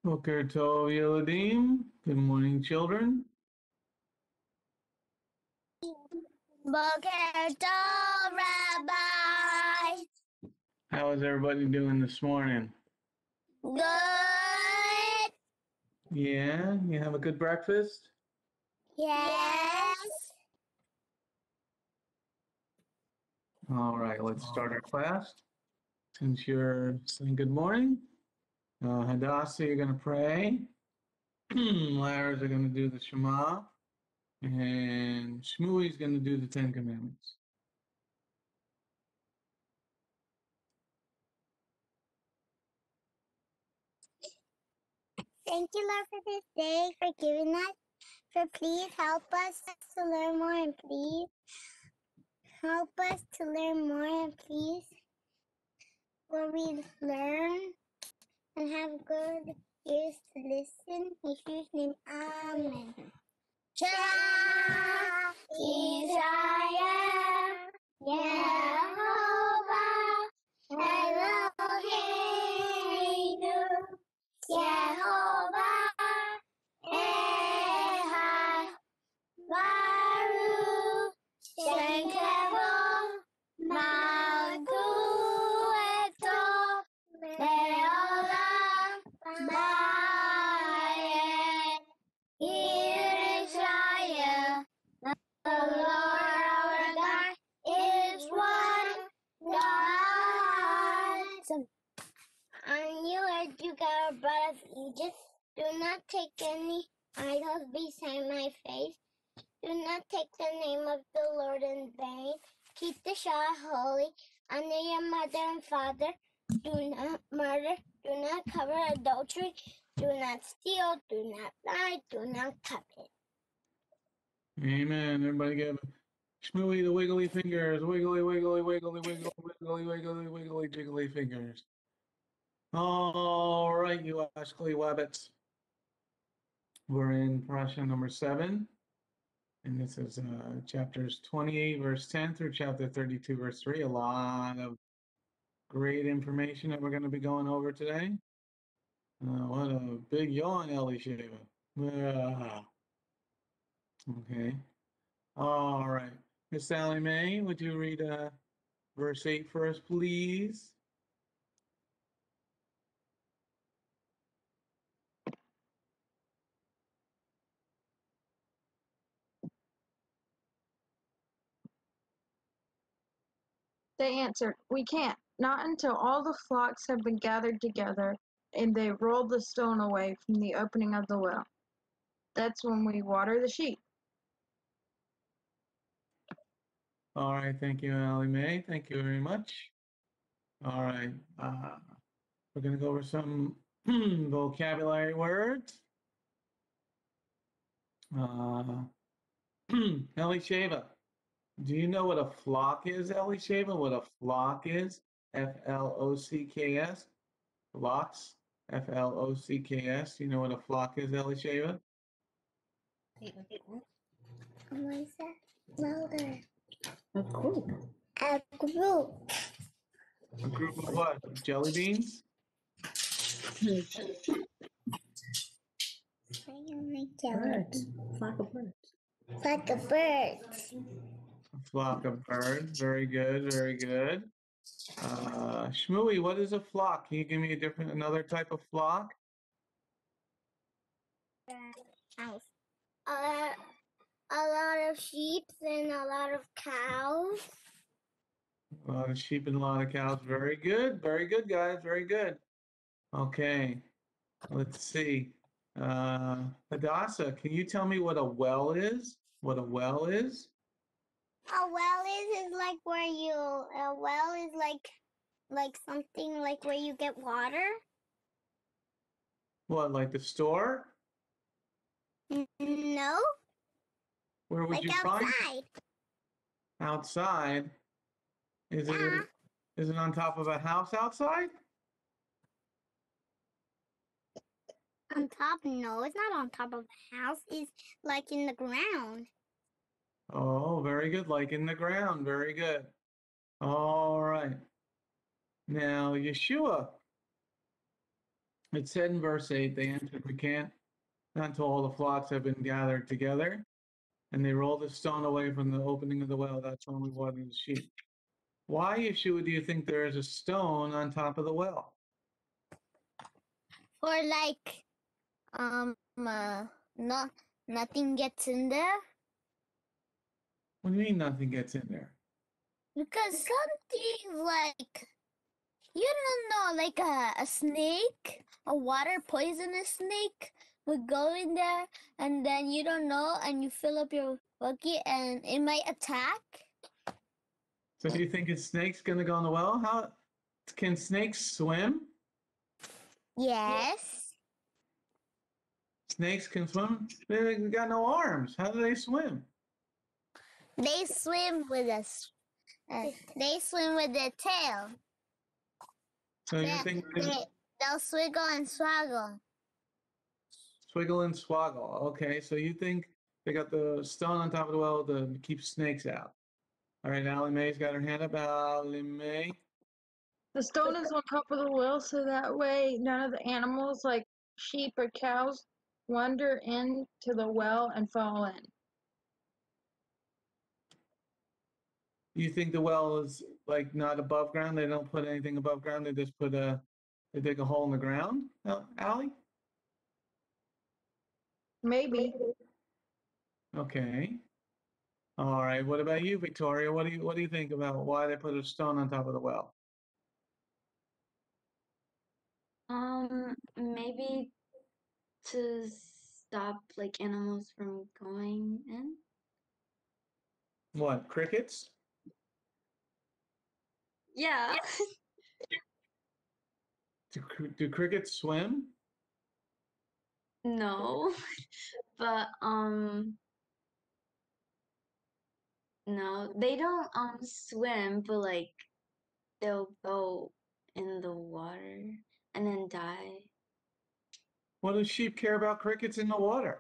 Boker Tov Yeladim. Good morning, children. Boker Tov, Rabbi. How is everybody doing this morning? Good. Yeah, you have a good breakfast? Yes. All right, let's start our class. Since you're saying good morning, Hadassah, you're going to pray. Lara's are going to do the Shema. And Shmui's going to do the Ten Commandments. Thank you, Lord, for this day, for giving us. For please help us to learn more, and please help us to learn more, and please, where we learn and have good ears to listen. In Jesus' name, Amen. Shema Israel, Yehovah Eloheinu, Yehovah Echad, Baruch Shem Kevod, Malkueto, Leolam, Bayet, Israel. The Lord our God is one God. And you heard you got brought of Egypt. Do not take any idols beside my face. Do not take the name of the Lord in vain. Keep the Shabbat holy. Honor your mother and father. Do not murder. Do not cover adultery. Do not steal. Do not lie. Do not covet. Amen. Everybody give Shmooey the wiggly fingers. Wiggly, wiggly, wiggly, wiggly, wiggly, wiggly, wiggly, jiggly fingers. All right, you Ashley Wabbits. We're in Parasha number 7. And this is chapters 28, verse 10 through chapter 32, verse 3. A lot of great information that we're going to be going over today. What a big yawn, Elisheva. Okay. All right. Miss Sally Mae, would you read verse 8 for us, please? They answered, "We can't, not until all the flocks have been gathered together and they rolled the stone away from the opening of the well. That's when we water the sheep." All right. Thank you, Allie Mae. Thank you very much. All right. We're going to go over some vocabulary words. Elisheva, do you know what a flock is, Elisheva? What a flock is? Flocks. Flocks. Flocks. Do you know what a flock is, Elisheva? Mhsa, louder. A group. A group. A group of what? Jelly beans? Birds. Flock of birds. Like a bird. A flock of birds. Very good. Very good. Shmooey, what is a flock? Can you give me another type of flock? House. A lot of sheep and a lot of cows. A lot of sheep and a lot of cows. Very good. Very good, guys. Very good. Okay. Let's see. Hadassah, can you tell me what a well is? What a well is? A well is like where you. A well is like something like where you get water. What, like the store? No, Where would like you find outside. outside? Is Yeah. it on top of a house outside? On top? No, it's not on top of the house. It's like in the ground. Oh, very good. Like in the ground. Very good. All right. Now, Yeshua, It said in verse 8, they answered, we can't, not until all the flocks have been gathered together. And they rolled the stone away from the opening of the well. That's when we watered the sheep. Why, Yeshua, do you think there is a stone on top of the well? Or like, no, nothing gets in there. What do you mean nothing gets in there? Because something like, you don't know, like a snake, a water poisonous snake would go in there, and then you don't know, and you fill up your bucket, and it might attack. So do you think a snake's going to go in the well? How can snakes swim? Yes. Snakes can swim. They got no arms. How do they swim? They swim with they swim with their tail. So you think They'll swiggle and swaggle. swiggle and swaggle? Okay, so you think they got the stone on top of the well to keep snakes out? All right, Allie Mae's got her hand up. Allie Mae. The stone is on top of the well so that way none of the animals like sheep or cows wander into the well and fall in. You think the well is like not above ground? They don't put anything above ground. They just they dig a hole in the ground. Allie? Maybe. Okay. All right. What about you, Victoria? What do you think about why they put a stone on top of the well? Maybe to stop like animals from going in. What, crickets? Yeah. Do crickets swim? No. But no, they don't swim, but like they'll go in the water and then die. What do sheep care about crickets in the water?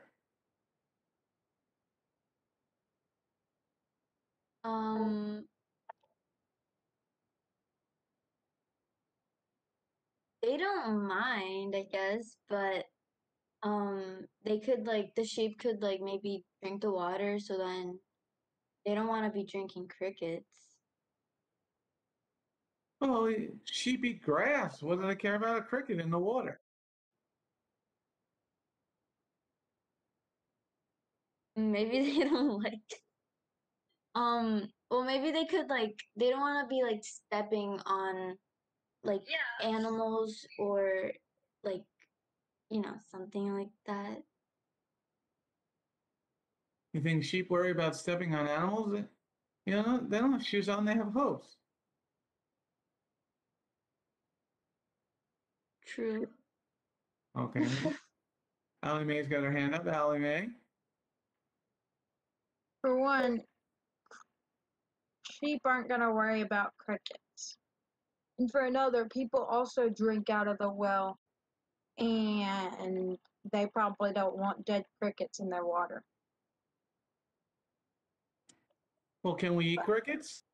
Um, they don't mind, I guess, but they could like the sheep could like maybe drink the water, so then they don't want to be drinking crickets. Well, sheep eat grass. What do they care about a cricket in the water? Maybe they don't like well maybe they could like they don't want to be like stepping on like animals or like something like that. You think sheep worry about stepping on animals? You know, they don't have shoes on, they have hooves. True. Okay. Allie Mae's got her hand up. Allie Mae. For one, sheep aren't going to worry about crickets. And for another, people also drink out of the well and they probably don't want dead crickets in their water. Well, can we eat crickets?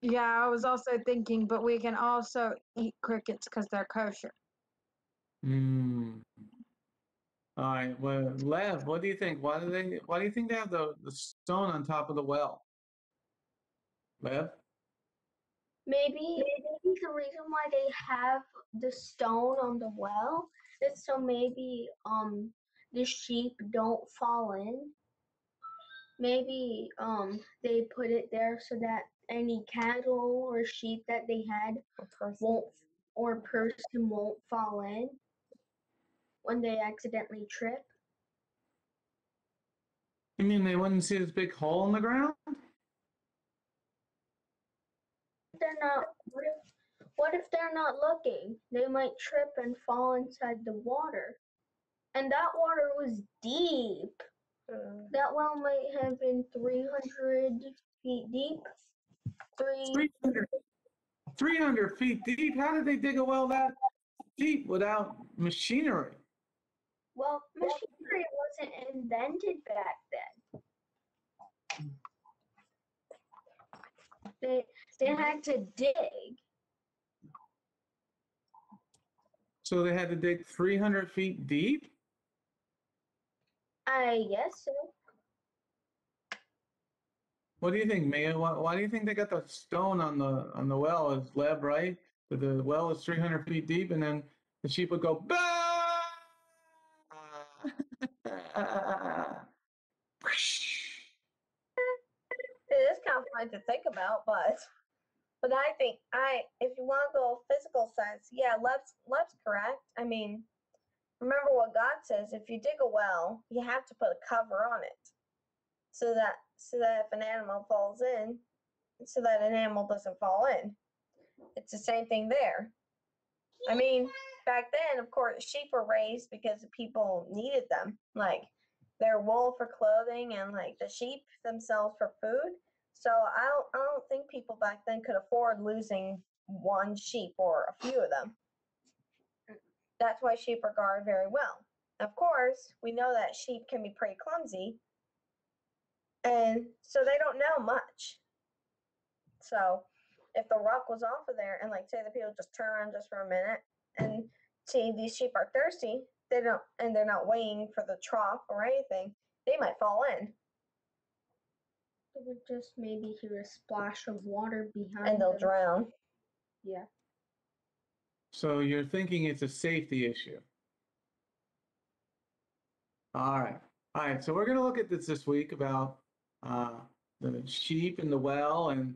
Yeah, I was also thinking, but we can also eat crickets because they're kosher. Hmm. All right. Well, Lev, what do you think? Why do you think they have the stone on top of the well? Lev? Maybe the reason why they have the stone on the well is so maybe the sheep don't fall in. Maybe they put it there so that any cattle or sheep that they had person won't fall in when they accidentally trip. You mean they wouldn't see this big hole in the ground? They're not. What if they're not looking? They might trip and fall inside the water. And that water was deep. That well might have been 300 feet deep. 300 feet deep? How did they dig a well that deep without machinery? Well, machinery wasn't invented back then. They had to dig. So they had to dig 300 feet deep? I guess so. What do you think, Mia? Why do you think they got the stone on the well as lead, right? But the well is 300 feet deep, and then the sheep would go, bah! It is kind of fun to think about, but I think if you want to go physical sense, yeah, Lev's correct. I mean, remember what God says: if you dig a well, you have to put a cover on it, so that if an animal falls in, so that an animal doesn't fall in. It's the same thing there. I mean, back then, of course, sheep were raised because the people needed them, like their wool for clothing and like the sheep themselves for food. So I don't think people back then could afford losing one sheep or a few of them. That's why sheep are guarded very well. Of course, we know that sheep can be pretty clumsy, and so they don't know much. So if the rock was off of there and like say the people just turn around just for a minute and see these sheep are thirsty, they don't and they're not waiting for the trough or anything, they might fall in. They would just maybe hear a splash of water behind and they'll them. Drown. Yeah. So you're thinking it's a safety issue. All right. All right. So we're going to look at this week about the sheep and the well and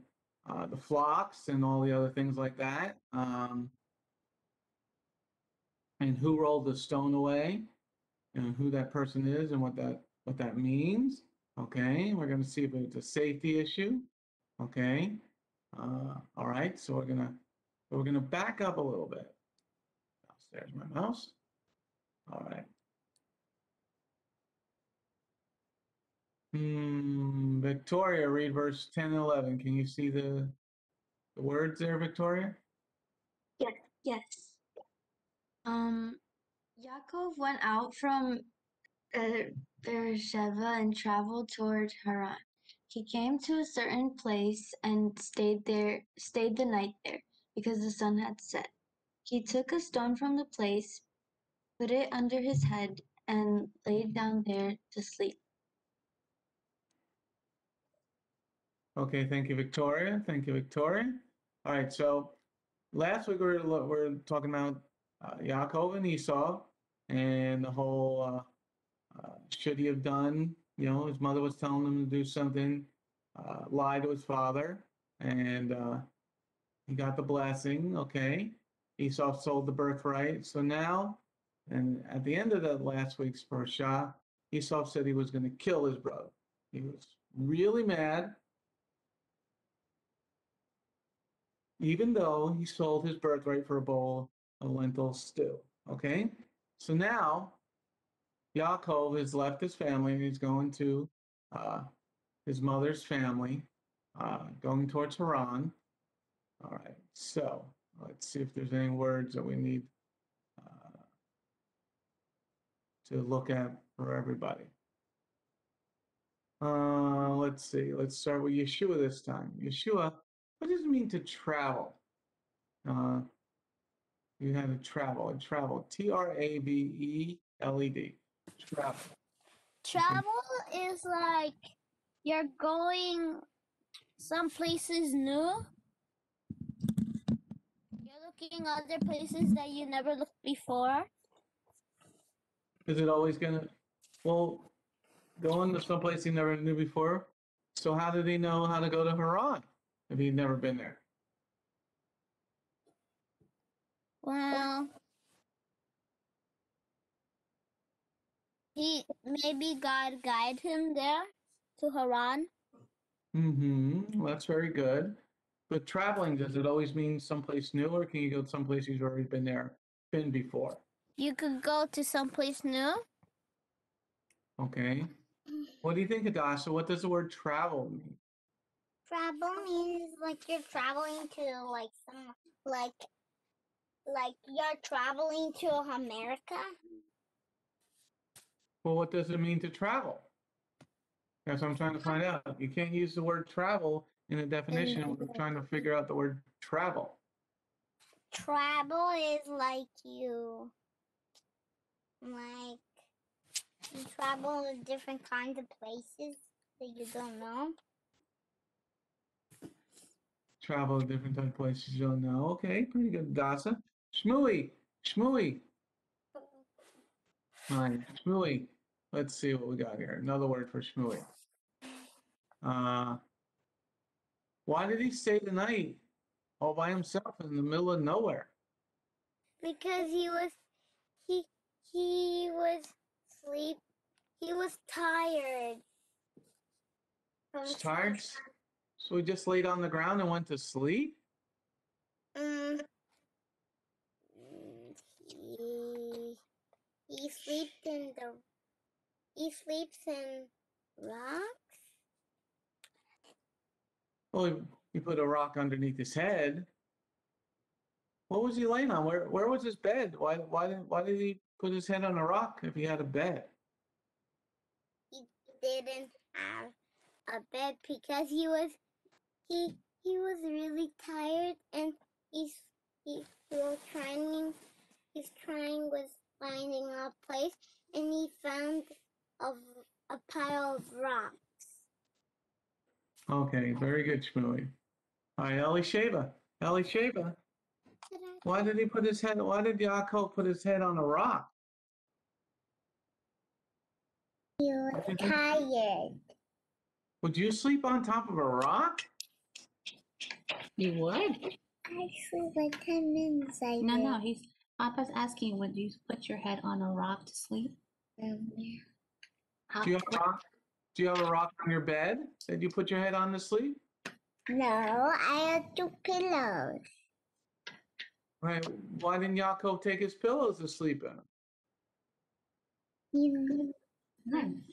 the flocks and all the other things like that. And who rolled the stone away and who that person is and what that means. Okay. We're going to see if it's a safety issue. Okay. All right. So we're gonna back up a little bit. There's my mouse. All right. Victoria, read verse 10 and 11. Can you see the words there, Victoria? Yes. Yaakov went out from Beersheba and traveled toward Haran. He came to a certain place and stayed the night there, because the sun had set. He took a stone from the place, put it under his head, and laid down there to sleep. Okay, thank you, Victoria. Thank you, Victoria. All right, so last week we were talking about Yaakov and Esau and the whole should he have done, his mother was telling him to do something, lie to his father, and he got the blessing, okay? Esau sold the birthright. So now, and at the end of the last week's Parasha, Esau said he was going to kill his brother. He was really mad, even though he sold his birthright for a bowl of lentil stew, okay? So now, Yaakov has left his family and he's going to his mother's family, going towards Haran. All right, so let's see if there's any words that we need to look at for everybody. Let's see. Let's start with Yeshua this time. Yeshua, what does it mean to travel? You had to travel. Traveled. Travel. Travel is like you're going some places new. You're looking other places that you never looked before. Is it always gonna? Well, going to someplace he never knew before. So how did he know how to go to Haran if he'd never been there? Well, maybe God guided him there to Haran. That's very good. But traveling, does it always mean someplace new, or can you go someplace you've already been before? You could go to someplace new. Okay. What do you think, Adasha? What does the word travel mean? Travel means like you're traveling to like some like you're traveling to America. Well, what does it mean to travel? That's what I'm trying to find out. You can't use the word travel in a definition. We're trying to figure out the word travel. Travel is like you travel to different kinds of places that you don't know. Travel to different type of places you don't know. Okay, pretty good, Dasa. Shmooey. All right, Shmooey. Let's see what we got here. Another word for Shmooey. Why did he stay the night all by himself in the middle of nowhere? Because he was sleep. He was tired. He's tired, so he just laid on the ground and went to sleep. He sleeps in rocks. Well, he put a rock underneath his head. What was he laying on? Where was his bed? Why did he put his head on a rock if he had a bed? He didn't have a bed because he was really tired, and he was trying was finding a place, and he found a pile of rocks. Okay, very good, Shmooey. All right, Elisheva. Why did Yaakov put his head on a rock? He was tired. Would you sleep on top of a rock? You would? I sleep like 10 minutes. No. Papa's asking, would you put your head on a rock to sleep? Yeah. Do you have a rock? Do you have a rock on your bed that you put your head on to sleep? No, I have 2 pillows. Right. Why didn't Yaakov take his pillows to sleep in?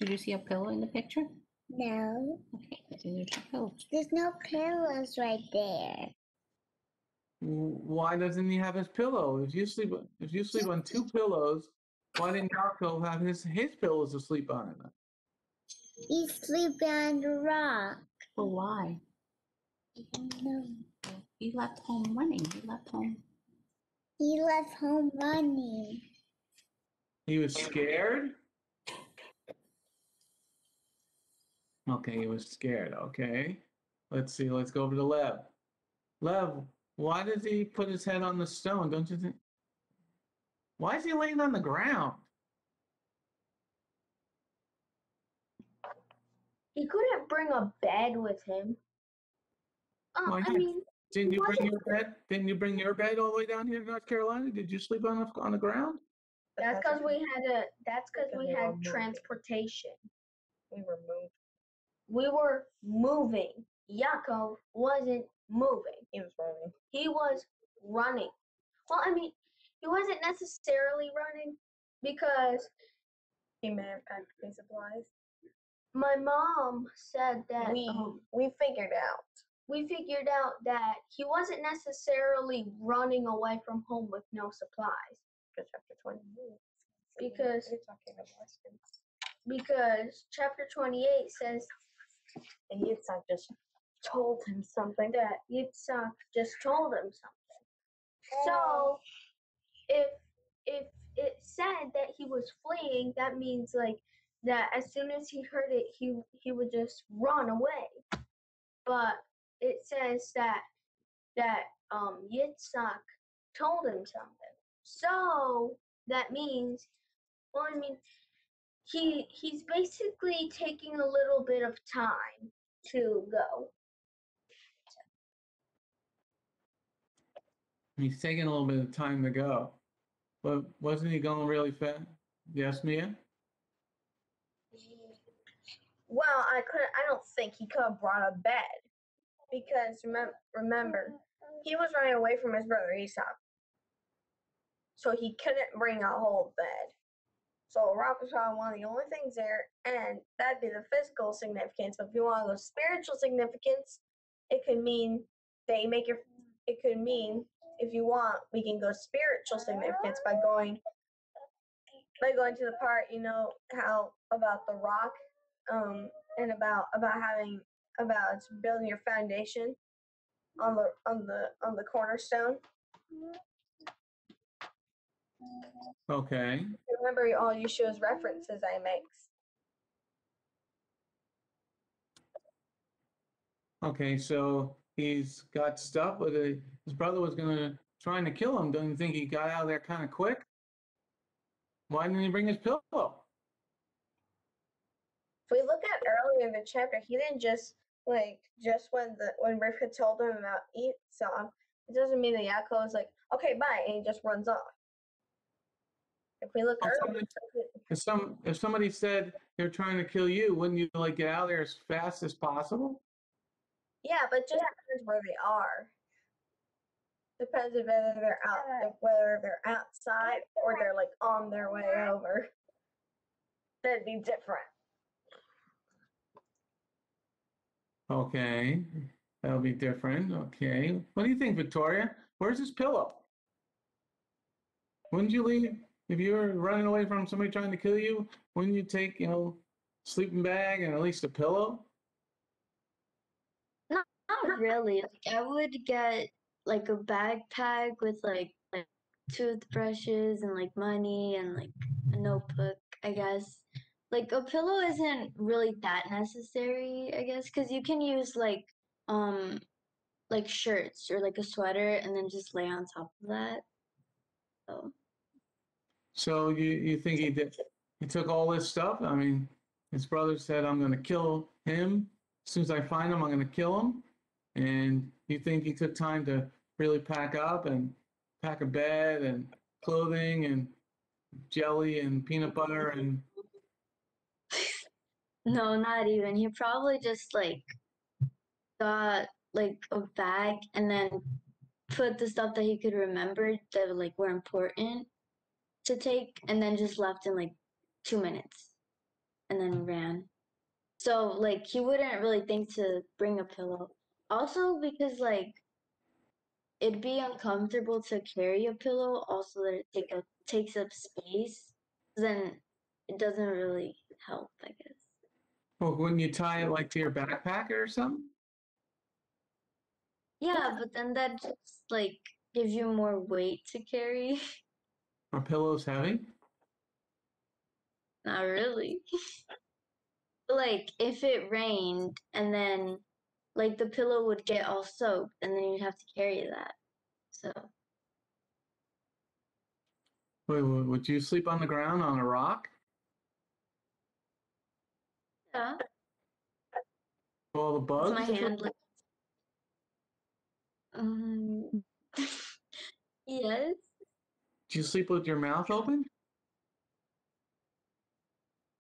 Did you see a pillow in the picture? No. Okay, there's your pillows. There's no pillows right there. Why doesn't he have his pillow? If you sleep on 2 pillows, why didn't Yaakov have his pillows to sleep on? He sleep on the rock. But why? I don't know. He left home running. He left home running. He was scared? Okay, he was scared. Okay. Let's see. Let's go over to Lev. Lev, why does he put his head on the stone? Don't you think? Why is he laying on the ground? He couldn't bring a bed with him. Why I not? mean, Didn't you bring your bed? Didn't you bring your bed all the way down here to North Carolina? Did you sleep on the ground? that's because we had transportation. We were moving. Yaakov wasn't moving. He was running. Well, I mean, he wasn't necessarily running because He may have packed supplies. my mom said that We figured out. we figured out that he wasn't necessarily running away from home with no supplies. Chapter 20. Because You're talking about because chapter 28 says and Yitzhak just told him something. that Yitzhak just told him something. So if it said that he was fleeing, that means like that as soon as he heard it, he would just run away. But it says that Yitzhak told him something. So that means, well, I mean, he's basically taking a little bit of time to go. He's taking a little bit of time to go. But wasn't he going really fast? Yes, Mia? Well, I don't think he could have brought a bed because remember, he was running away from his brother Esau, so he couldn't bring a whole bed. So a rock was probably one of the only things there, and that'd be the physical significance. But if you want to go spiritual significance, it could mean that you make your. It could mean, if you want, we can go spiritual significance by going to the part, how about the rock, and about building your foundation on the cornerstone. Okay. Remember, all Yeshua's references I make. Okay, so he's got stuff, but his brother was trying to kill him. Don't you think he got out of there kind of quick? Why didn't he bring his pillow? If we look at earlier in the chapter, he didn't just when Rivka told him about Esau, it doesn't mean that Yaakov was like, okay, bye, and he just runs off. If we look earlier, If somebody said they're trying to kill you, wouldn't you like get out of there as fast as possible? yeah, but just depends where they are. Depends on whether they're outside or they're like on their way over. That'd be different. Okay, that'll be different. Okay, what do you think, Victoria? Where's his pillow? Wouldn't you leave if you were running away from somebody trying to kill you? Wouldn't you take, sleeping bag and at least a pillow? Not really. Like I would get like a backpack with like toothbrushes and like money and like a notebook, I guess. Like a pillow isn't really that necessary, I guess, because you can use um like shirts or like a sweater and then just lay on top of that. So So you think he took all this stuff? I mean, his brother said, I'm going to kill him. As soon as I find him, I'm going to kill him. And you think he took time to really pack up and pack a bed and clothing and jelly and peanut butter and no, not even. He probably just like got like a bag and then put the stuff that he could remember that like were important to take and then just left in like 2 minutes and then ran. So like he wouldn't really think to bring a pillow. Also because like it'd be uncomfortable to carry a pillow, also that takes up space, then it doesn't really help, I guess. well, wouldn't you tie it like to your backpack or something? Yeah, but then that just like gives you more weight to carry. Are pillows heavy? Not really. Like if it rained and then like the pillow would get all soaked and then you'd have to carry that. So Wait, would you sleep on the ground on a rock? yeah, All the with my bugs? hand like um yes. Do you sleep with your mouth open?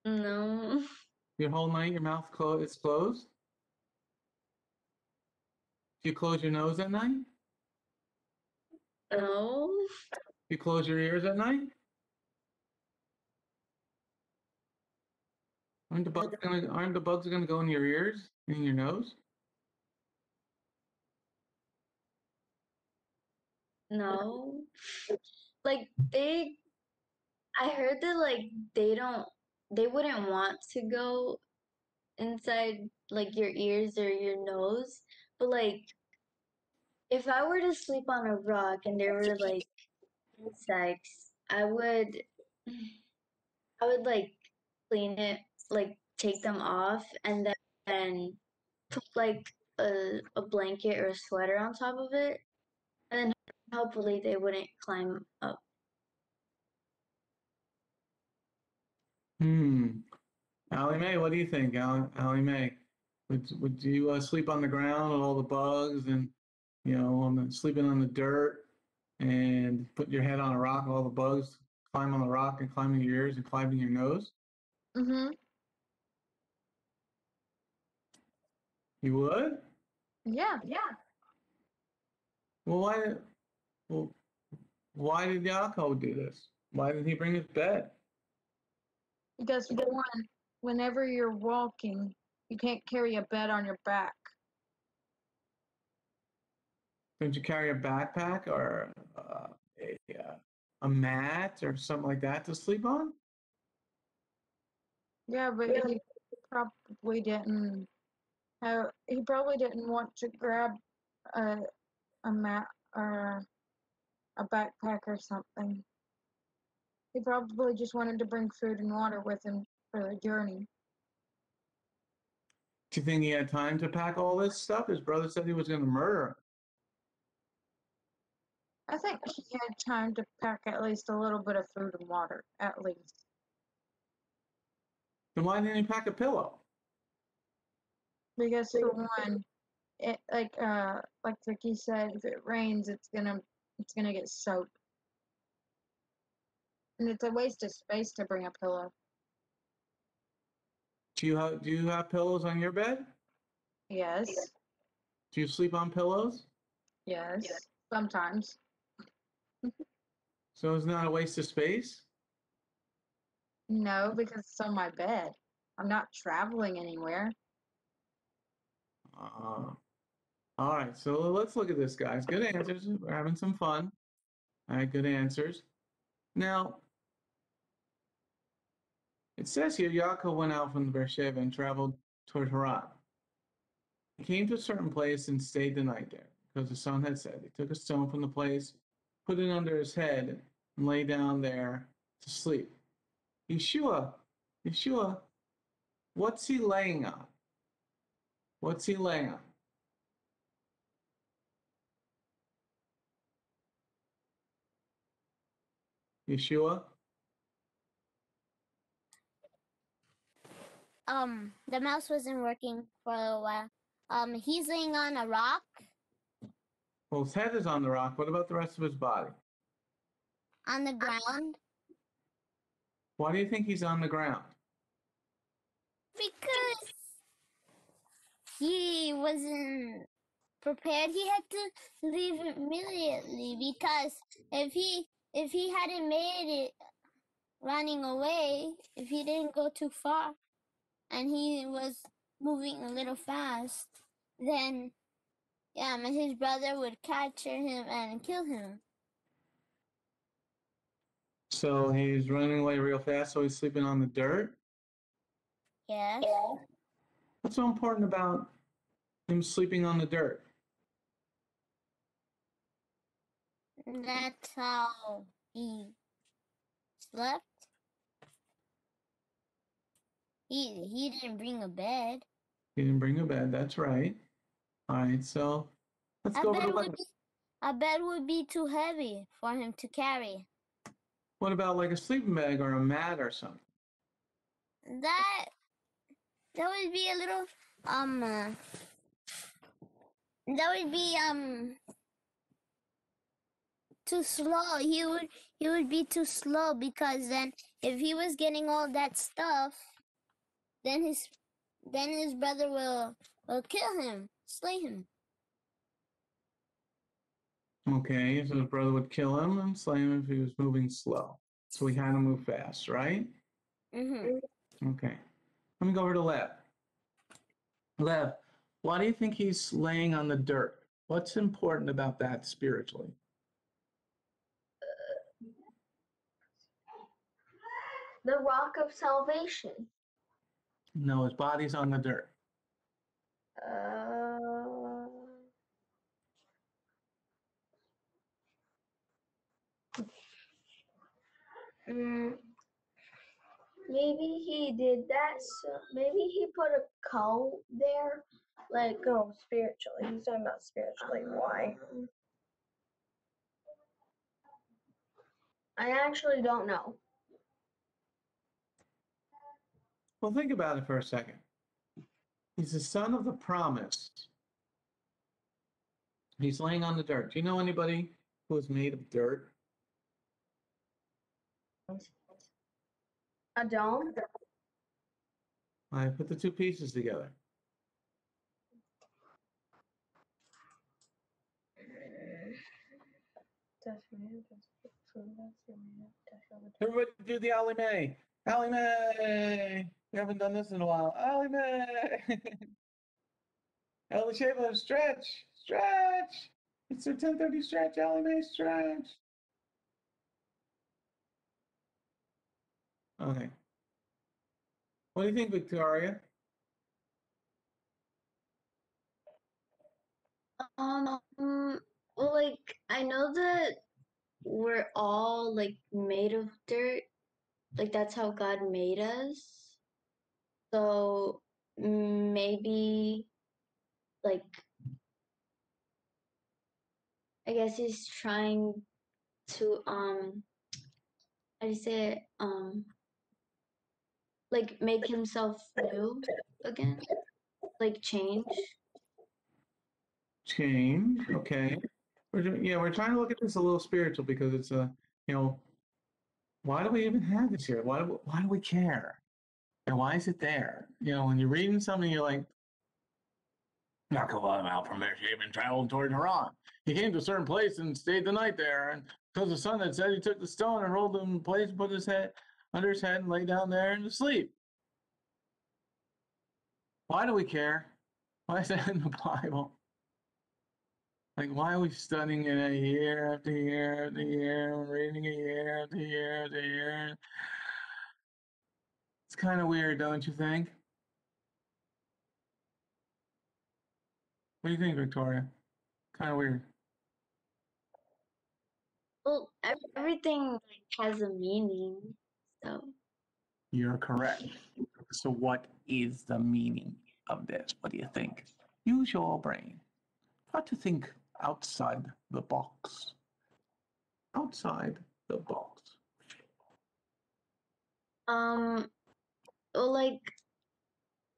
No. Your whole night, your mouth is closed? Do you close your nose at night? No. Do you close your ears at night? Aren't the bugs gonna go in your ears, in your nose? No. Like I heard that like they wouldn't want to go inside like your ears or your nose, but like if I were to sleep on a rock and there were like insects, I would like clean it, like take them off and then put like a blanket or a sweater on top of it and then hopefully they wouldn't climb up. Allie Mae, what do you think, Allie Mae? Would you sleep on the ground with all the bugs and sleeping on the dirt and put your head on a rock, all the bugs climb on the rock and climb in your ears and climb in your nose? Mm-hmm. You would? Yeah. Well, well, why did Yaakov do this? Why did he bring his bed? Because for one, whenever you're walking, you can't carry a bed on your back. Didn't you carry a backpack or a mat or something like that to sleep on? Yeah, but he probably didn't he probably didn't want to grab a mat or a backpack or something. He probably just wanted to bring food and water with him for the journey. Do you think he had time to pack all this stuff? His brother said he was going to murder him. I think he had time to pack at least a little bit of food and water, at least. Then why didn't he pack a pillow? Because for one, it like Vicky said, if it rains, it's gonna get soaked, and it's a waste of space to bring a pillow. Do you have pillows on your bed? Yes, Do you sleep on pillows? yes, sometimes. So it's not a waste of space? No, because it's on my bed. I'm not traveling anywhere. All right, so let's look at this, guys. Good answers. We're having some fun. All right, good answers. Now, it says here Yaakov went out from Beersheba and traveled toward Haran. He came to a certain place and stayed the night there, because the sun had set. He took a stone from the place, put it under his head, and lay down there to sleep. Yeshua, what's he laying on? What's he laying on? Yeshua? The mouse wasn't working for a little while. He's laying on a rock Well, his head is on the rock. What about the rest of his body? on the ground Why do you think he's on the ground? because he wasn't prepared. He had to leave immediately because if he hadn't made it running away, if he didn't go too far and he was moving a little fast, then his brother would capture him and kill him. So he's running away real fast, so he's sleeping on the dirt? Yes. What's so important about him sleeping on the dirt? That's how he slept. He didn't bring a bed. He didn't bring a bed, that's right. All right, so let's go over to A bed would be too heavy for him to carry. what about like a sleeping bag or a mat or something? That would be a little that would be too slow. He would be too slow because then if he was getting all that stuff, then his brother will kill him, slay him. Okay, so his brother would kill him and slay him if he was moving slow. So he had to move fast, right? Mm-hmm. Okay. Let me go over to Lev. Lev, why do you think he's laying on the dirt? What's important about that spiritually? The rock of salvation. No, his body's on the dirt. Maybe he did that. So maybe he put a coat there, like spiritually. He's talking about spiritually. Why? I actually don't know. Well, think about it for a second. He's the son of the promise. He's laying on the dirt. Do you know anybody who is made of dirt? A dome? I put the two pieces together. Everybody do the Ally Mae. Ally Mae. We haven't done this in a while. Ally Mae. Ally Shayla, stretch. Stretch. It's their 10:30 stretch. Ally Mae, stretch. Okay. What do you think, Victoria? Well, like I know that we're all like made of dirt. Like that's how God made us. So maybe like I guess he's trying to how do you say it? Like make himself new again. Like change. Change. Okay. We're trying to look at this a little spiritual because it's you know, why do we even have this here? Why do we care? And why is it there? You know, when you're reading something, you're like, not go out from there. He even traveled toward Haran. He came to a certain place and stayed the night there. And because the son had said, he took the stone and rolled it in place, put his head under his head, and lay down there and to sleep. Why do we care? Why is that in the Bible? Like, why are we studying it year after year after year, reading it year after year after year? It's kind of weird, don't you think? What do you think, Victoria? Kind of weird. Well, everything like has a meaning. So You're correct. So, what is the meaning of this? What do you think? Use your brain. Try to think outside the box. Outside the box. well, like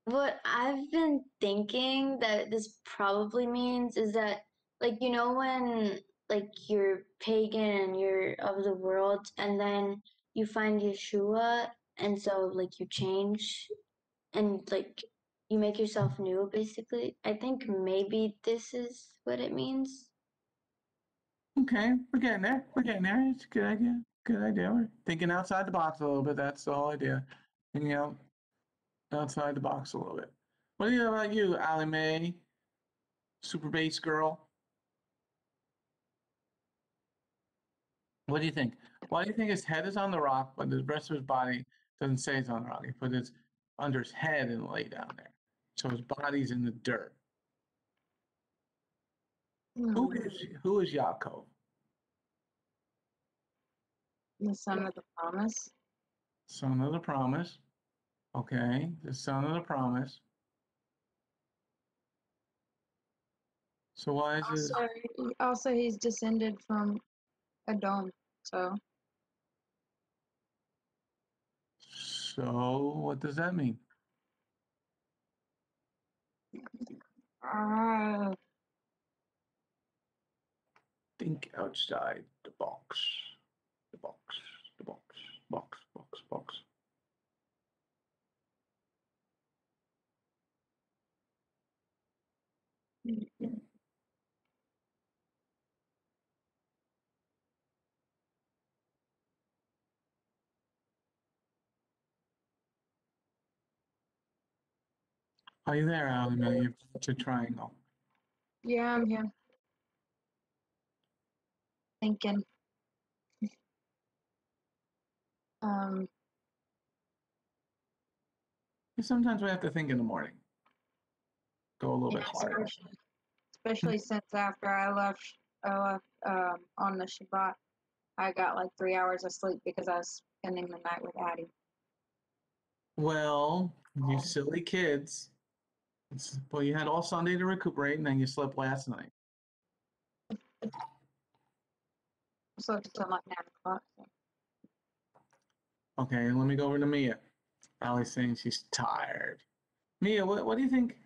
what I've been thinking that this probably means is that, like, you know, when like you're pagan and you're of the world, and then you find Yeshua, and so like you change and like you make yourself new, basically. I think maybe this is what it means. Okay, we're getting there. We're getting there. It's a good idea. Good idea. We're thinking outside the box a little bit. That's the whole idea. Thinking outside the box a little bit. What do you know about you, Allie Mae? Super bass girl? What do you think? Why do you think his head is on the rock, but the rest of his body doesn't say it's on the rock? He put his under his head and lay down there. So his body's in the dirt. Who is Yaakov? The son of the promise. Son of the promise. Okay, the son of the promise. So why is his Also, he's descended from Edom. So so what does that mean? uh, Think outside the box. The box. The box. Box. Box. Box. Are you there, Allie? It's a triangle. yeah, I'm here thinking. Um, Sometimes we have to think in the morning. Go a little bit harder. especially since after I left on the Shabbat, I got like 3 hours of sleep because I was spending the night with Addie. Well, you silly kids. Well, you had all Sunday to recuperate, and then you slept last night. I slept until like 9 o'clock. So. Okay, let me go over to Mia. Allie's saying she's tired. Mia, what do you think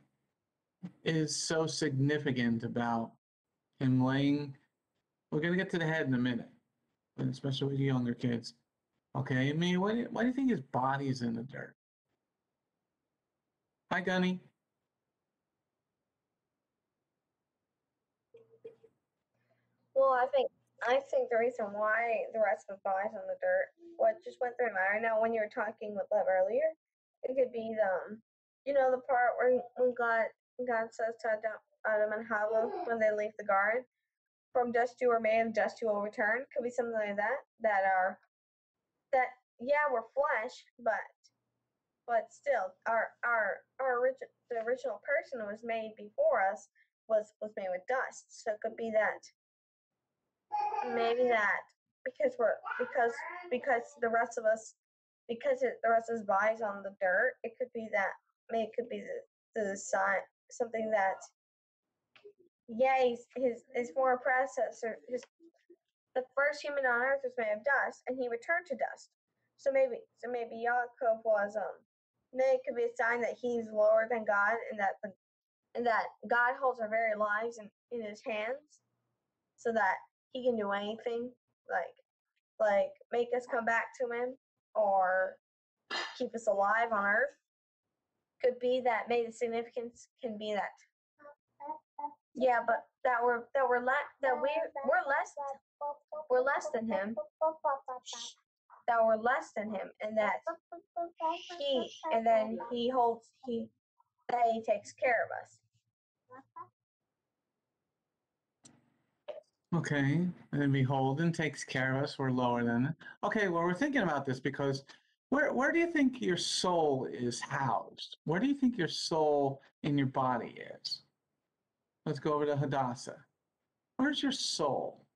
is so significant about him laying? We're gonna get to the head in a minute, but especially with younger kids. Okay, Mia, why do you think his body is in the dirt? Hi, Gunny. Well, I think the reason why the rest of the body's in the dirt, what just went through my mind now when you were talking with Love earlier, it could be the part where when God says to Adam and Hava when they leave the garden, from dust you were made, and dust you will return. Could be something like that. Yeah, we're flesh, but still, the original person who was made before us was made with dust. So it could be that maybe that because the rest of us the rest of his body's on the dirt. It could be that. I mean, it could be the sign something that. Yeah, his former predecessor, the first human on earth was made of dust, and he returned to dust. So maybe Yaakov was then it could be a sign that he's lower than God, and that God holds our very lives in his hands, so that he can do anything, like make us come back to him or keep us alive on earth. Could be that maybe the significance can be that. Yeah, but we're less than him. That we're less than him, and that he takes care of us. Okay, and behold, and takes care of us. We're lower than it. Okay, well, we're thinking about this because where do you think your soul is housed? Where do you think your soul in your body is? Let's go over to Hadassah. Where's your soul?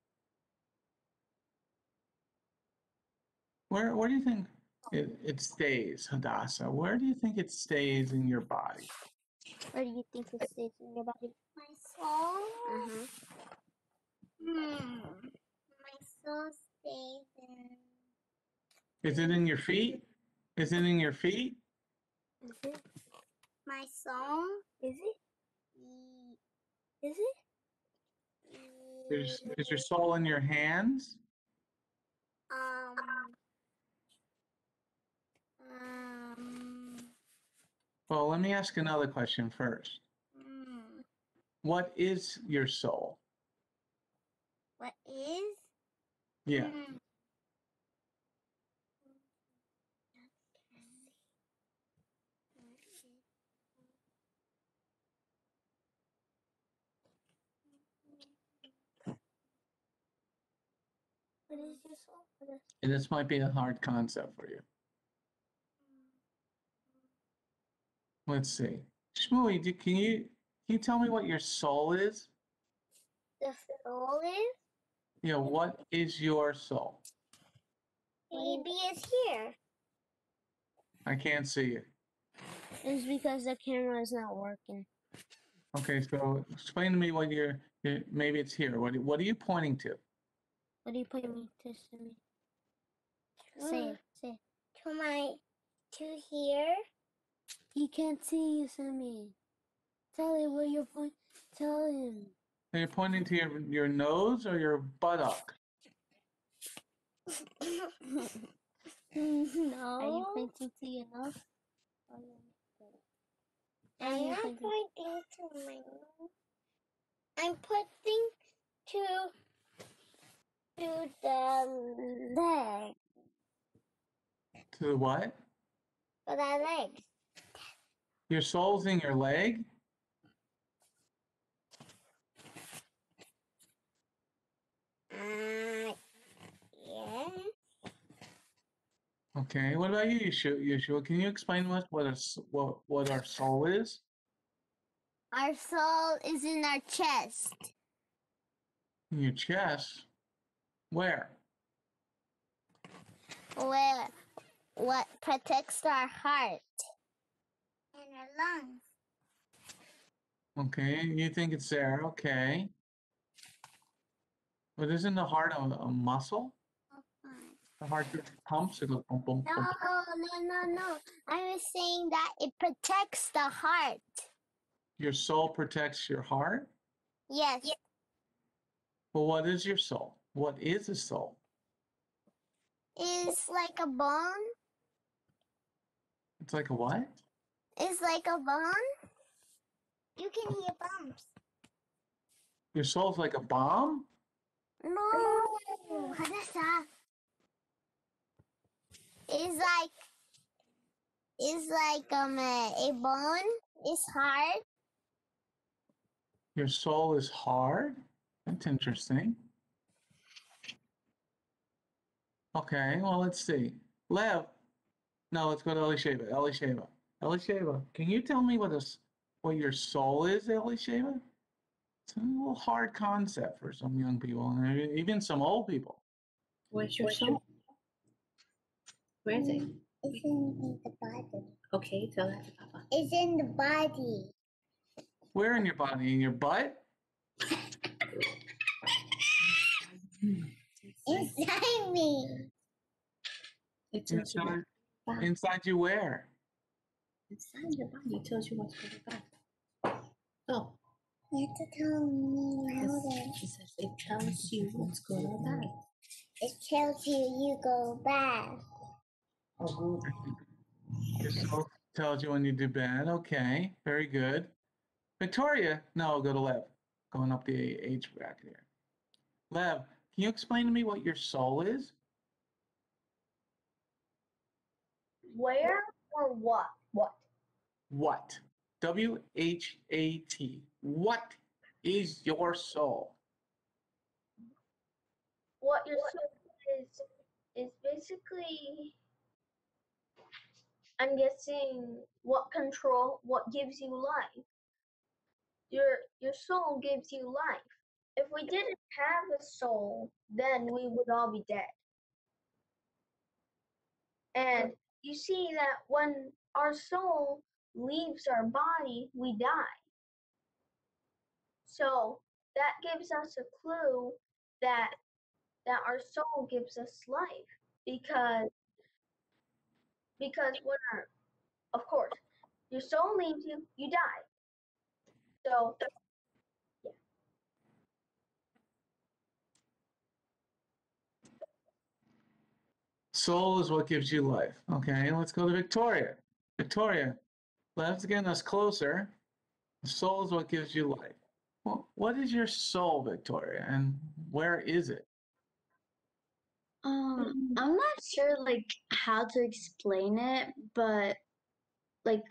Where do you think it stays, Hadassah? Where do you think it stays in your body? Where do you think it stays in your body? My soul? My soul stays in... Is it in your feet? Is it in your feet? Is it? My soul? Is it? Is it? Is your soul in your hands? Well, let me ask another question first. What is your soul? What is? Yeah. What is your soul? And this might be a hard concept for you. Let's see. Shmooey, can you tell me what your soul is? The soul is? Yeah, what is your soul? Maybe it's here. I can't see it. It's because the camera is not working. Okay, so explain to me what maybe it's here. What are you pointing to? What are you pointing me to, Simi? Say it. To here. He can't see you, Simi. Tell him where you're pointing. Tell him. Are you pointing to your nose or your buttock? No. Are you pointing to your nose? I'm not pointing to my nose. I'm pointing to the leg. To the what? To the leg. Your soul's in your leg? Yeah. Okay. What about you, Yeshua? Can you explain to us what our soul is? Our soul is in our chest. In your chest? Where? Where what protects our heart and our lungs. Okay, you think it's there. Okay. But isn't the heart a muscle? The heart just pumps. It goes boom, boom, boom. No. I was saying that it protects the heart. Your soul protects your heart? Yes. Well, what is your soul? What is a soul? It's like a bone. It's like a what? It's like a bone. You can hear bumps. Your soul's like a bomb? No. Hadassah. It's like a bone. It's hard. Your soul is hard? That's interesting. Okay, well, let's see. Lev. No, let's go to Elisheva. Elisheva, can you tell me what your soul is, Elisheva? It's a little hard concept for some young people and even some old people. Where's your soul? Where is it? It's in the body. Okay, tell that to Papa. It's in the body. Where in your body? In your butt? Inside me. It tells you Inside, what inside you where? inside your body. It tells you what's going on. Oh, You have to tell me louder. it says it tells you what's good or bad. It tells you go bad. Your soul tells you when you do bad. Okay, very good. Victoria, no, go to Lev. Going up the age bracket here. Lev, can you explain to me what your soul is? Where or what? What? What? WHAT. What is your soul? What your soul is basically, I'm guessing, what gives you life. Your soul gives you life. If we didn't have a soul, then we would all be dead. And you see that when our soul leaves our body, we die. So that gives us a clue that our soul gives us life, because when of course, your soul leaves you, you die. So yeah. Soul is what gives you life. Okay, let's go to Victoria. Victoria, Lev's getting us closer. Soul is what gives you life. Well, what is your soul, Victoria, and where is it? I'm not sure like how to explain it, but like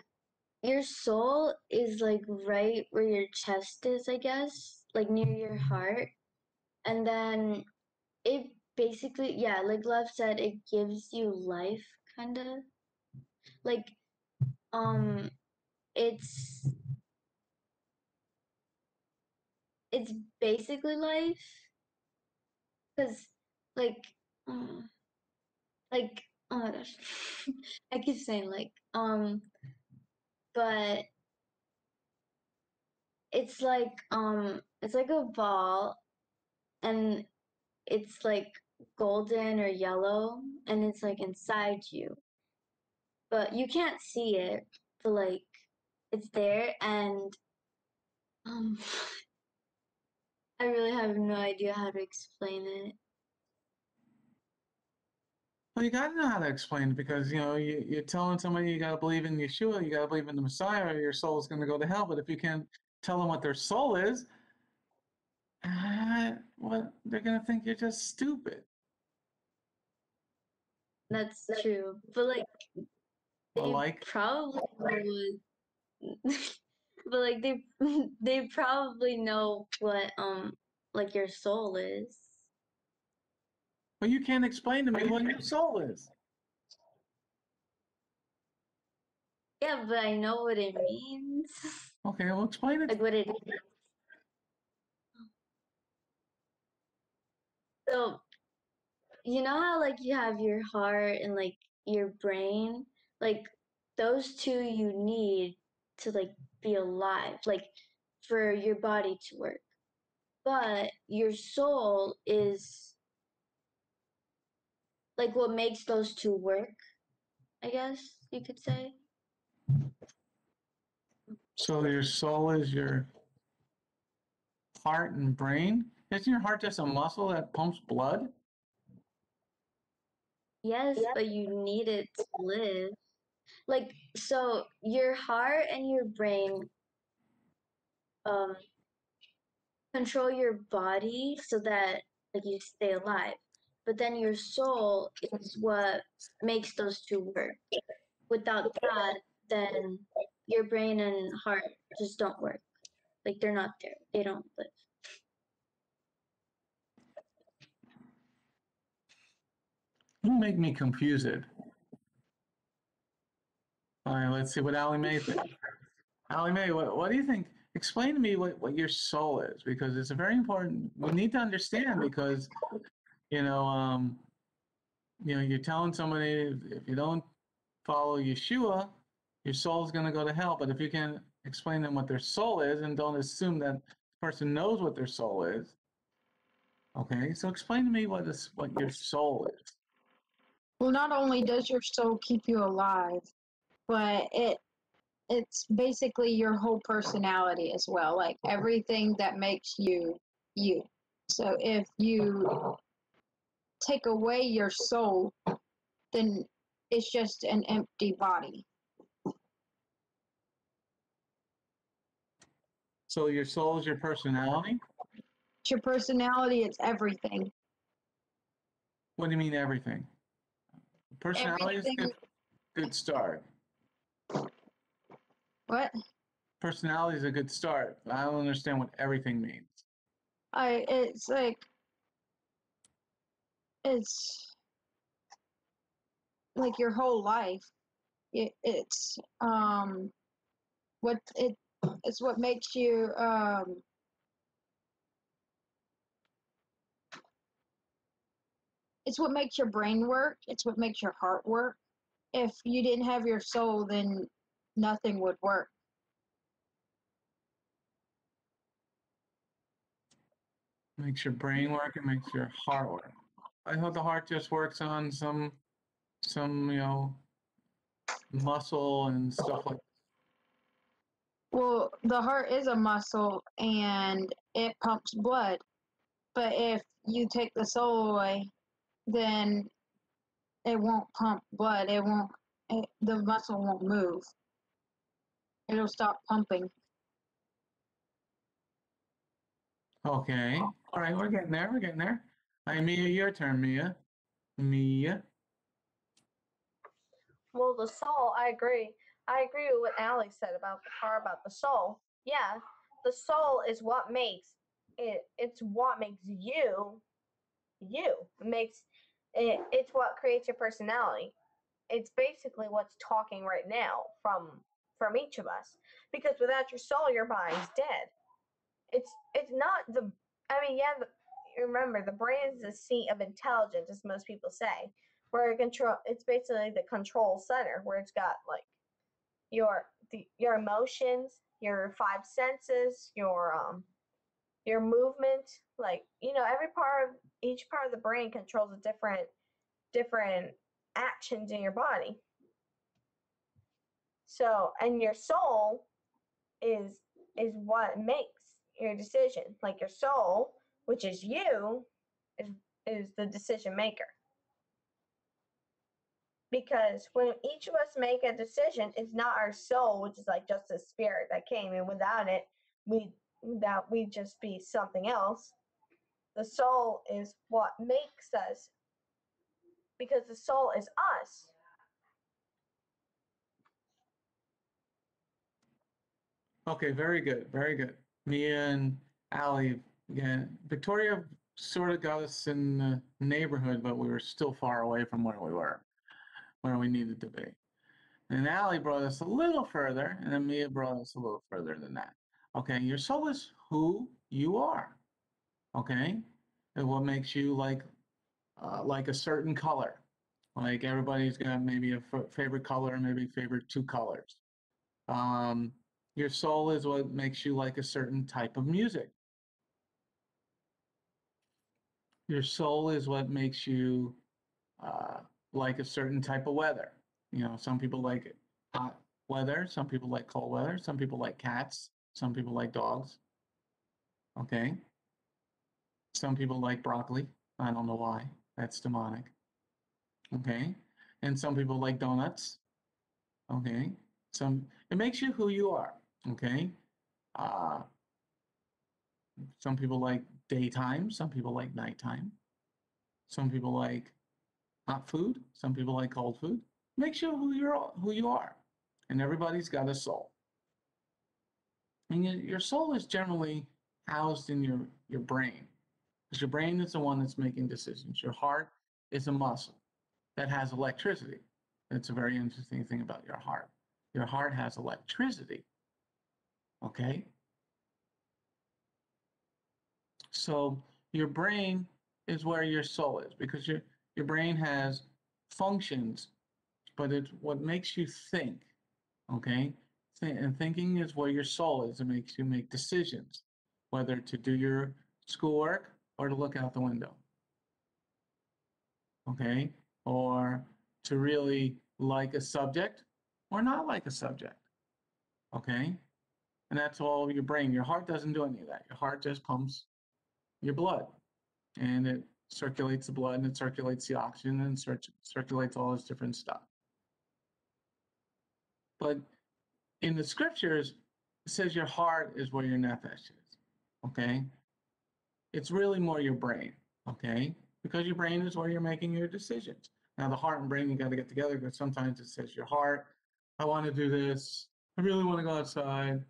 your soul is like right where your chest is, I guess, like near your heart. And then it basically, yeah, like Lev said, it gives you life, kind of. Like, um, it's it's basically life, cause like, uh, like, oh my gosh, I keep saying like, but it's like a ball, and it's like golden or yellow, and it's like inside you, but you can't see it, but like it's there. And um I really have no idea how to explain it. Well, you got to know how to explain it because you're telling somebody you got to believe in Yeshua, you got to believe in the Messiah, or your soul is going to go to hell. But if you can't tell them what their soul is, well, they're going to think you're just stupid. That's true, but like Well, they like, probably would but like they they probably know what like your soul is. well, you can't explain to me what your soul is. Yeah, but I know what it means. Okay, well, explain it. Like what it is. So you know how like you have your heart and like your brain, like those two you need to like be alive, like for your body to work. But your soul is like what makes those two work, I guess you could say. So your soul is your heart and brain. Isn't your heart just a muscle that pumps blood? Yes, but you need it to live. Like so your heart and your brain um control your body so that like you stay alive. But then your soul is what makes those two work. Without that, then your brain and heart just don't work. Like they're not there. They don't live. You make me confused. All right, let's see what Allie Mae thinks. Allie Mae, what do you think? Explain to me what your soul is, because it's a very important. We need to understand because, you know, you're telling somebody if you don't follow Yeshua, your soul is going to go to hell. But if you can explain them what their soul is and don't assume that the person knows what their soul is, okay? So explain to me what your soul is. Well, not only does your soul keep you alive, but it's basically your whole personality as well, like everything that makes you you. So if you take away your soul, then it's just an empty body. So your soul is your personality? It's your personality, it's everything. What do you mean everything? Personality is Everything. good start. What? Personality is a good start. I don't understand what everything means. It's like, it's like your whole life. It's what it's what makes you it's what makes your brain work. It's what makes your heart work. If you didn't have your soul, then nothing would work. Makes your brain work, it makes your heart work. I thought the heart just works on some muscle and stuff like that. Well, the heart is a muscle and it pumps blood. But if you take the soul away, then it won't pump blood. The muscle won't move. It'll stop pumping. Okay. All right, we're getting there. We're getting there. All right, Mia, your turn, Mia. Mia. Well, the soul, I agree. I agree with what Allie said about the part about the soul. Yeah, the soul is what makes it. It's what makes you you. It makes it. It's what creates your personality. It's basically what's talking right now from each of us. Because without your soul, your body's dead. It's not the. I mean, yeah. Remember, the brain is the seat of intelligence, as most people say. Where it control, it's basically the control center, where it's got like your emotions, your five senses, your movement. Like each part of the brain controls a different actions in your body. So, and your soul is what makes your decision. Like your soul, which is you, is is the decision maker. Because when each of us make a decision, it's not our soul, which is like just a spirit that came, and without it, we'd just be something else. The soul is what makes us, because the soul is us. Okay, very good. Very good. Mia and Allie, again, Victoria sort of got us in the neighborhood, but we were still far away from where we needed to be. And Allie brought us a little further, and then Mia brought us a little further than that. Okay, your soul is who you are. Okay, and what makes you like a certain color. Like everybody's got maybe a favorite color, maybe favorite two colors. Um, your soul is what makes you like a certain type of music. Your soul is what makes you uh, like a certain type of weather. Some people like hot weather, some people like cold weather, some people like cats, some people like dogs. Okay. Some people like broccoli. I don't know why. That's demonic. Okay. And some people like donuts. Okay. It makes you who you are. Okay. Uh, some people like daytime, some people like nighttime. Some people like hot food, some people like cold food. Makes you who you are. And everybody's got a soul. And your soul is generally housed in your brain. Because your brain is the one that's making decisions. Your heart is a muscle that has electricity. That's a very interesting thing about your heart. Your heart has electricity. Okay? So your brain is where your soul is because your your brain has functions, but it's what makes you think, okay? And thinking is where your soul is. It makes you make decisions, whether to do your schoolwork or to look out the window, okay? Or to really like a subject or not like a subject, okay? And that's all your brain. Your heart doesn't do any of that. Your heart just pumps your blood, and it circulates the blood, and it circulates the oxygen, and circulates all this different stuff. But in the scriptures, it says your heart is where your nefesh is, okay? It's really more your brain, okay? Because your brain is where you're making your decisions. Now, the heart and brain, you got to get together, because sometimes it says your heart, I want to do this, I really want to go outside.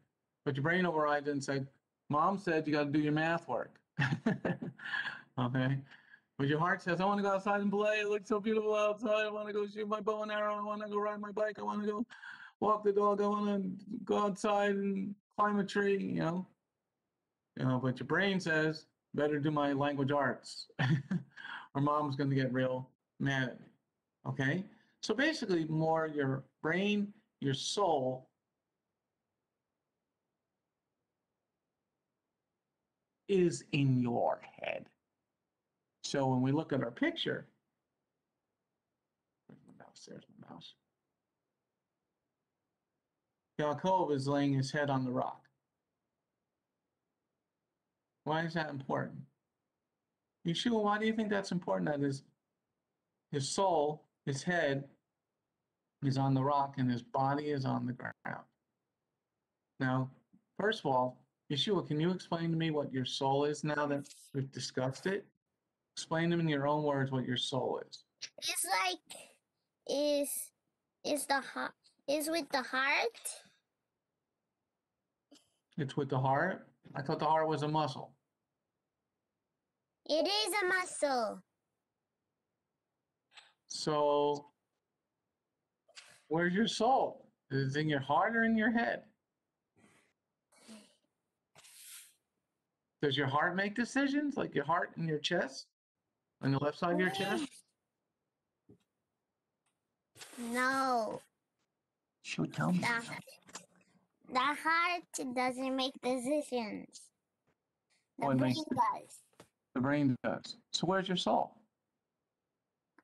But your brain overrides it and said, Mom said you got to do your math work. Okay? But your heart says, I want to go outside and play. It looks so beautiful outside. I want to go shoot my bow and arrow. I want to go ride my bike. I want to go walk the dog. I want to go outside and climb a tree, but your brain says, better do my language arts or mom's going to get real mad at me. Okay? So basically, more your brain, your soul is in your head. So when we look at our picture, where's my mouse? There's my mouse. Yaakov is laying his head on the rock. Why is that important? Yeshua, why do you think that's important? That his soul, his head is on the rock and his body is on the ground. Now, first of all, Yeshua, can you explain to me what your soul is now that we've discussed it? Explain them in your own words what your soul is. It's like is the heart is with the heart. It's with the heart? I thought the heart was a muscle. It is a muscle. So, where's your soul? Is it in your heart or in your head? Does your heart make decisions, like your heart in your chest? On the left side of your chest? No, Shoot, tell me. the heart doesn't make decisions. The Oh, it brain makes does. the brain does. So where's your soul?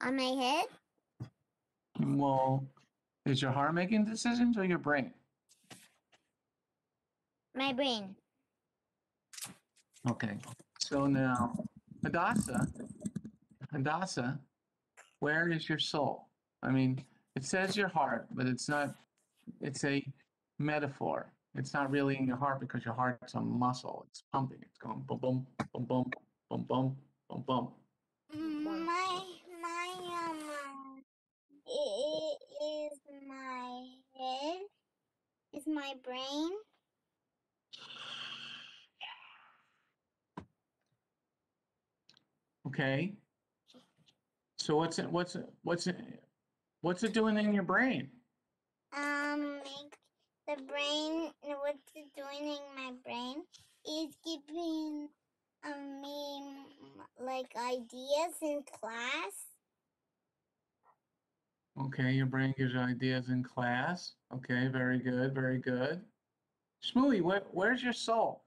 On my head, Well, is your heart making decisions or your brain? my brain. Okay. So now, Hadassah, where is your soul? I mean, it says your heart, but it's not, it's a metaphor. It's not really in your heart because your heart's a muscle. It's pumping. It's going boom, boom, boom, boom, boom, boom, boom, boom. It is my head. Is my brain. Okay. So what's it doing in your brain? Make the brain. What's it doing in my brain is giving me like ideas in class. Okay, your brain gives you ideas in class. Okay, very good, very good. Shmooey, where's your soul?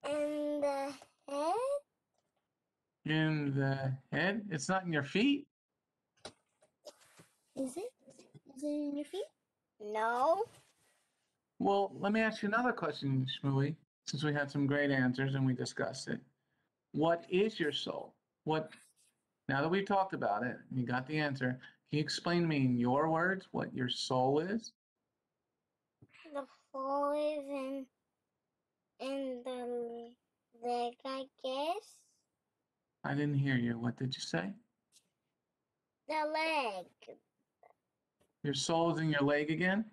In the head. In the head? It's not in your feet? Is it? Is it in your feet? No. Well, let me ask you another question, Shmooey, since we had some great answers and we discussed it. What is your soul? Now that we've talked about it, and you got the answer, can you explain to me in your words what your soul is? The soul is in the leg, I guess. I didn't hear you. What did you say? The leg. Your soul is in your leg again?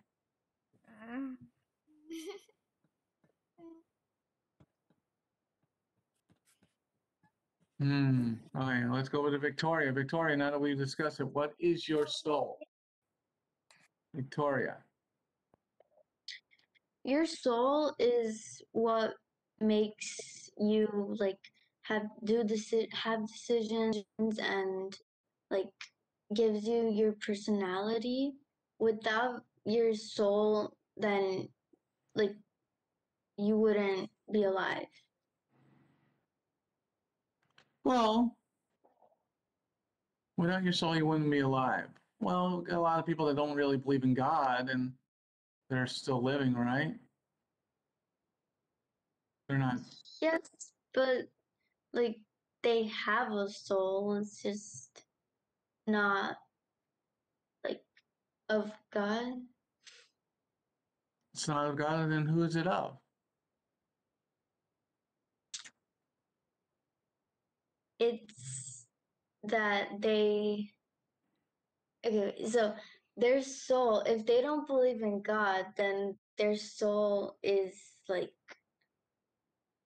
Okay, let's go with the Victoria. Victoria, now that we've discussed it, what is your soul? Victoria. Your soul is what makes you like have decisions and like gives you your personality. Without your soul, then like you wouldn't be alive. Well, without your soul, you wouldn't be alive. Well, a lot of people that don't really believe in God and they're still living, right? They're not. Yes, but like they have a soul. It's just not like of God. It's not of God, then who is it of? It's that they okay, so their soul, if they don't believe in God, then their soul is like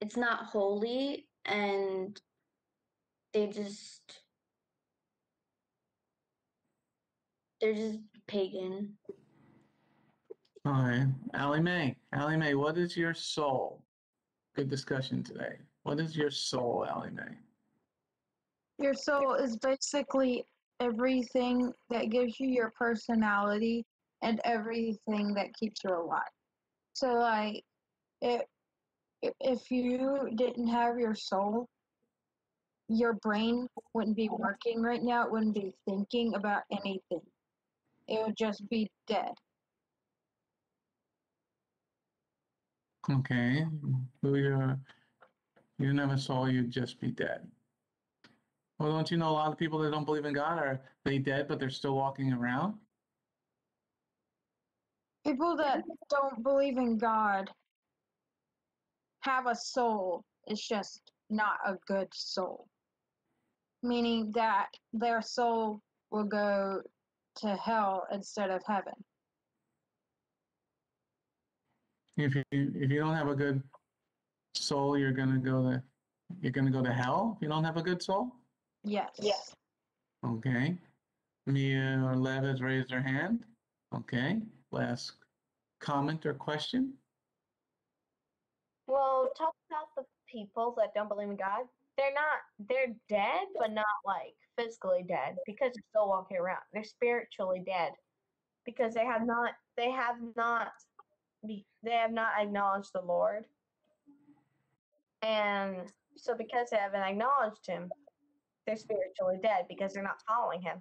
it's not holy and they just they're just pagan. All right. Allie Mae, what is your soul? Good discussion today. What is your soul, Allie Mae? Your soul is basically everything that gives you your personality and everything that keeps you alive. So, like, if you didn't have your soul, your brain wouldn't be working right now. It wouldn't be thinking about anything. It would just be dead. Okay. You didn't have a soul, you'd just be dead. Well, don't you know a lot of people that don't believe in God are they dead, but they're still walking around? People that don't believe in God have a soul. It's just not a good soul. Meaning that their soul will go to hell instead of heaven. If you don't have a good soul, you're gonna go to hell if you don't have a good soul? Yes. Okay. Mia or Lev has raised their hand. Okay. Last comment or question? Well, talk about the people that don't believe in God. They're dead, but not like physically dead because they're still walking around. They're spiritually dead because they have not acknowledged the Lord. And so because they haven't acknowledged him, they're spiritually dead because they're not following him.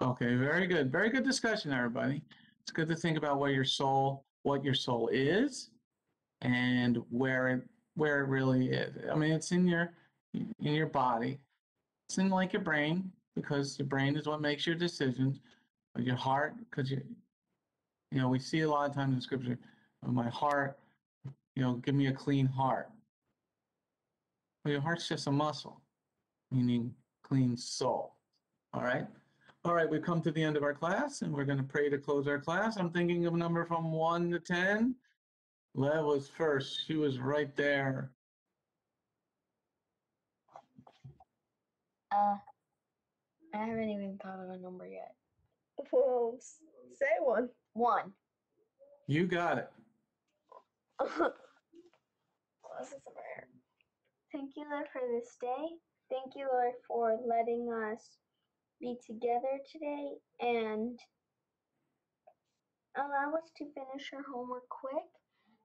Okay, very good. Very good discussion, everybody. It's good to think about what your soul is and where it really is. I mean, it's in your body. It's in like your brain because your brain is what makes your decisions. But your heart, because we see a lot of times in scripture, my heart, give me a clean heart. Well, your heart's just a muscle, meaning clean soul. All right. All right, we've come to the end of our class and we're going to pray to close our class. I'm thinking of a number from 1 to 10. Lev was first. She was right there. I haven't even thought of a number yet. Well, say one. 1. You got it. Thank you, Lord, for this day. Thank you, Lord, for letting us be together today and allow us to finish our homework quick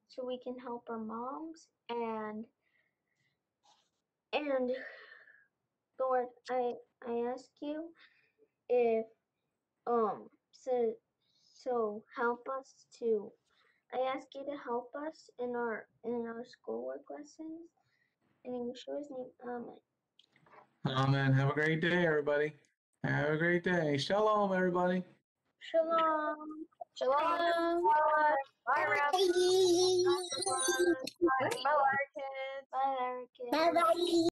so we can help our moms and Lord, I ask you if so help us to I ask you to help us in our schoolwork lessons. In Yeshua's name, amen. Amen. Have a great day, everybody. Have a great day. Shalom, everybody. Shalom. Shalom. Bye, Rabbi. Bye. Bye, kids. Bye.